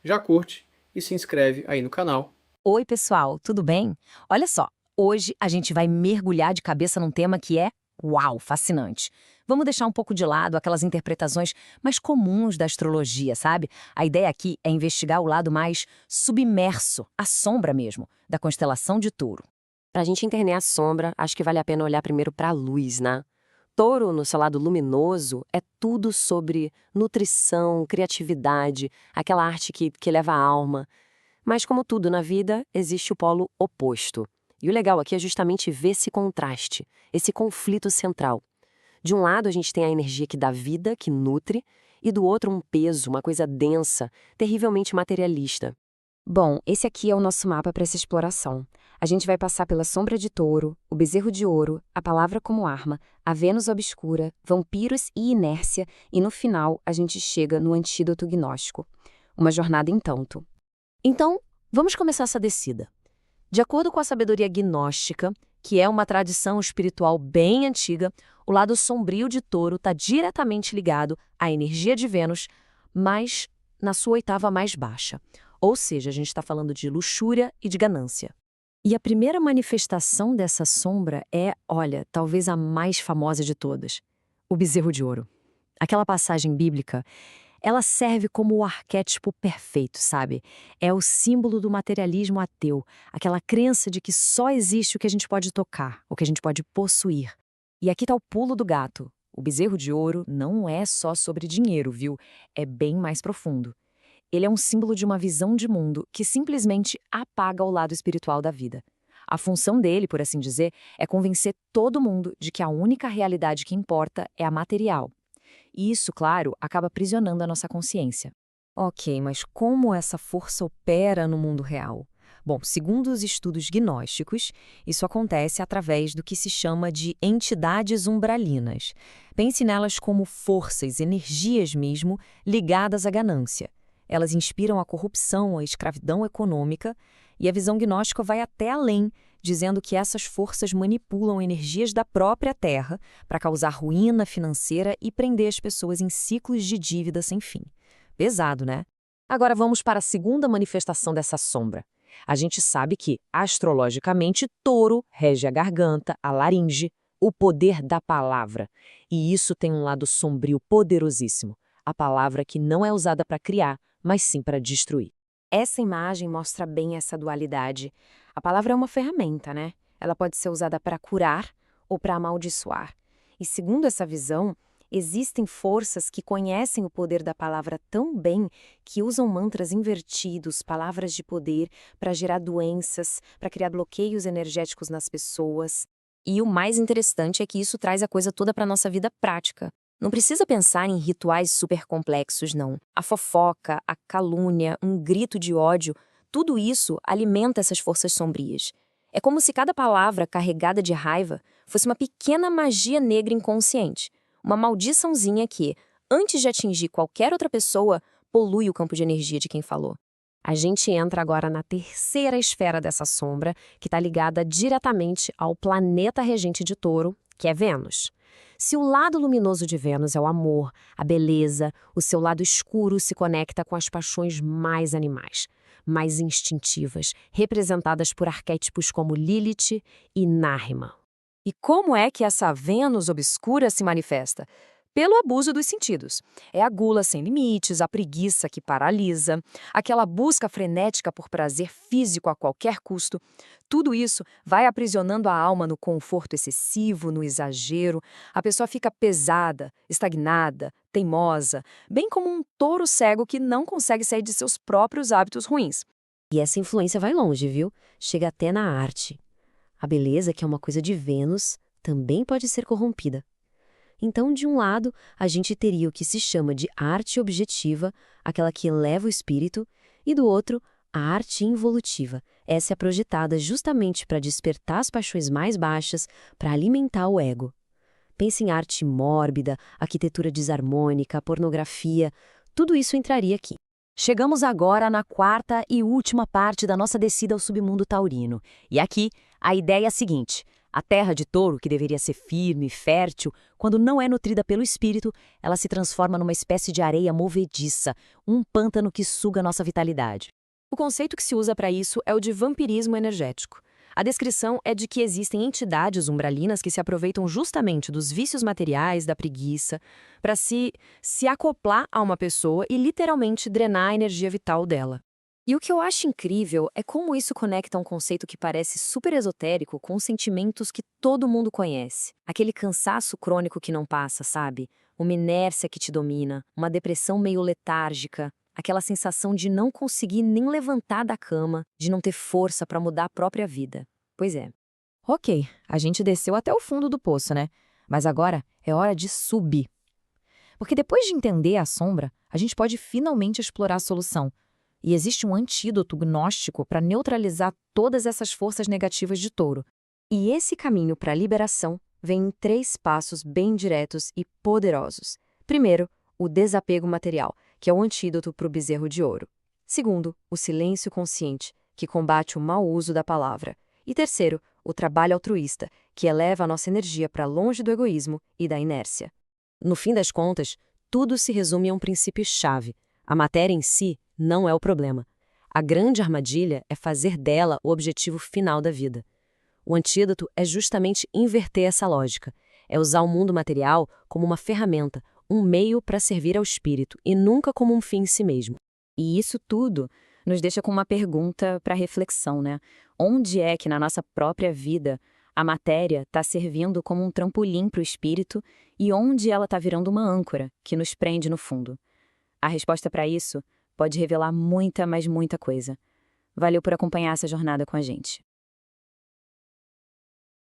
já curte e se inscreve aí no canal. Oi, pessoal, tudo bem? Olha só, hoje a gente vai mergulhar de cabeça num tema que é, uau, fascinante. Vamos deixar um pouco de lado aquelas interpretações mais comuns da astrologia, sabe? A ideia aqui é investigar o lado mais submerso, a sombra mesmo, da constelação de Touro. Pra gente entender a sombra, acho que vale a pena olhar primeiro pra luz, né? Touro, no seu lado luminoso, é tudo sobre nutrição, criatividade, aquela arte que eleva a alma. Mas, como tudo na vida, existe o polo oposto. E o legal aqui é justamente ver esse contraste, esse conflito central. De um lado, a gente tem a energia que dá vida, que nutre, e do outro, um peso, uma coisa densa, terrivelmente materialista. Bom, esse aqui é o nosso mapa para essa exploração. A gente vai passar pela sombra de Touro, o bezerro de ouro, a palavra como arma, a Vênus obscura, vampiros e inércia, e no final a gente chega no antídoto gnóstico. Uma jornada em tanto. Então, vamos começar essa descida. De acordo com a sabedoria gnóstica, que é uma tradição espiritual bem antiga, o lado sombrio de Touro está diretamente ligado à energia de Vênus, mas na sua oitava mais baixa. Ou seja, a gente está falando de luxúria e de ganância. E a primeira manifestação dessa sombra é, olha, talvez a mais famosa de todas, o bezerro de ouro. Aquela passagem bíblica, ela serve como o arquétipo perfeito, sabe? É o símbolo do materialismo ateu, aquela crença de que só existe o que a gente pode tocar, o que a gente pode possuir. E aqui está o pulo do gato. O bezerro de ouro não é só sobre dinheiro, viu? É bem mais profundo. Ele é um símbolo de uma visão de mundo que simplesmente apaga o lado espiritual da vida. A função dele, por assim dizer, é convencer todo mundo de que a única realidade que importa é a material. E isso, claro, acaba aprisionando a nossa consciência. Ok, mas como essa força opera no mundo real? Bom, segundo os estudos gnósticos, isso acontece através do que se chama de entidades umbralinas. Pense nelas como forças, energias mesmo, ligadas à ganância. Elas inspiram a corrupção, a escravidão econômica, e a visão gnóstica vai até além, dizendo que essas forças manipulam energias da própria Terra para causar ruína financeira e prender as pessoas em ciclos de dívida sem fim. Pesado, né? Agora vamos para a segunda manifestação dessa sombra. A gente sabe que, astrologicamente, Touro rege a garganta, a laringe, o poder da palavra. E isso tem um lado sombrio poderosíssimo. A palavra que não é usada para criar, mas sim para destruir. Essa imagem mostra bem essa dualidade. A palavra é uma ferramenta, né? Ela pode ser usada para curar ou para amaldiçoar. E segundo essa visão, existem forças que conhecem o poder da palavra tão bem que usam mantras invertidos, palavras de poder, para gerar doenças, para criar bloqueios energéticos nas pessoas. E o mais interessante é que isso traz a coisa toda para a nossa vida prática. Não precisa pensar em rituais super complexos, não. A fofoca, a calúnia, um grito de ódio, tudo isso alimenta essas forças sombrias. É como se cada palavra carregada de raiva fosse uma pequena magia negra inconsciente, uma maldiçãozinha que, antes de atingir qualquer outra pessoa, polui o campo de energia de quem falou. A gente entra agora na terceira esfera dessa sombra, que está ligada diretamente ao planeta regente de Touro, que é Vênus. Se o lado luminoso de Vênus é o amor, a beleza, o seu lado escuro se conecta com as paixões mais animais, mais instintivas, representadas por arquétipos como Lilith e Nahima. E como é que essa Vênus obscura se manifesta? Pelo abuso dos sentidos. É a gula sem limites, a preguiça que paralisa, aquela busca frenética por prazer físico a qualquer custo. Tudo isso vai aprisionando a alma no conforto excessivo, no exagero. A pessoa fica pesada, estagnada, teimosa, bem como um touro cego que não consegue sair de seus próprios hábitos ruins. E essa influência vai longe, viu? Chega até na arte. A beleza, que é uma coisa de Vênus, também pode ser corrompida. Então, de um lado, a gente teria o que se chama de arte objetiva, aquela que eleva o espírito, e do outro, a arte involutiva. Essa é projetada justamente para despertar as paixões mais baixas, para alimentar o ego. Pense em arte mórbida, arquitetura desarmônica, pornografia, tudo isso entraria aqui. Chegamos agora na quarta e última parte da nossa descida ao submundo taurino. E aqui, a ideia é a seguinte: A terra de touro, que deveria ser firme e fértil, quando não é nutrida pelo espírito, ela se transforma numa espécie de areia movediça, um pântano que suga nossa vitalidade. O conceito que se usa para isso é o de vampirismo energético. A descrição é de que existem entidades umbralinas que se aproveitam justamente dos vícios materiais, da preguiça, para se acoplar a uma pessoa e literalmente drenar a energia vital dela. E o que eu acho incrível é como isso conecta um conceito que parece super esotérico com sentimentos que todo mundo conhece. Aquele cansaço crônico que não passa, sabe? Uma inércia que te domina, uma depressão meio letárgica, aquela sensação de não conseguir nem levantar da cama, de não ter força para mudar a própria vida. Pois é. Ok, a gente desceu até o fundo do poço, né? Mas agora é hora de subir. Porque depois de entender a sombra, a gente pode finalmente explorar a solução. E existe um antídoto gnóstico para neutralizar todas essas forças negativas de touro. E esse caminho para a liberação vem em 3 passos bem diretos e poderosos. Primeiro, o desapego material, que é o antídoto para o bezerro de ouro. Segundo, o silêncio consciente, que combate o mau uso da palavra. E terceiro, o trabalho altruísta, que eleva a nossa energia para longe do egoísmo e da inércia. No fim das contas, tudo se resume a um princípio-chave. A matéria em si não é o problema. A grande armadilha é fazer dela o objetivo final da vida. O antídoto é justamente inverter essa lógica. É usar o mundo material como uma ferramenta, um meio para servir ao espírito e nunca como um fim em si mesmo. E isso tudo nos deixa com uma pergunta para reflexão, né? Onde é que na nossa própria vida a matéria está servindo como um trampolim para o espírito e onde ela está virando uma âncora que nos prende no fundo? A resposta para isso pode revelar muita, mas muita coisa. Valeu por acompanhar essa jornada com a gente.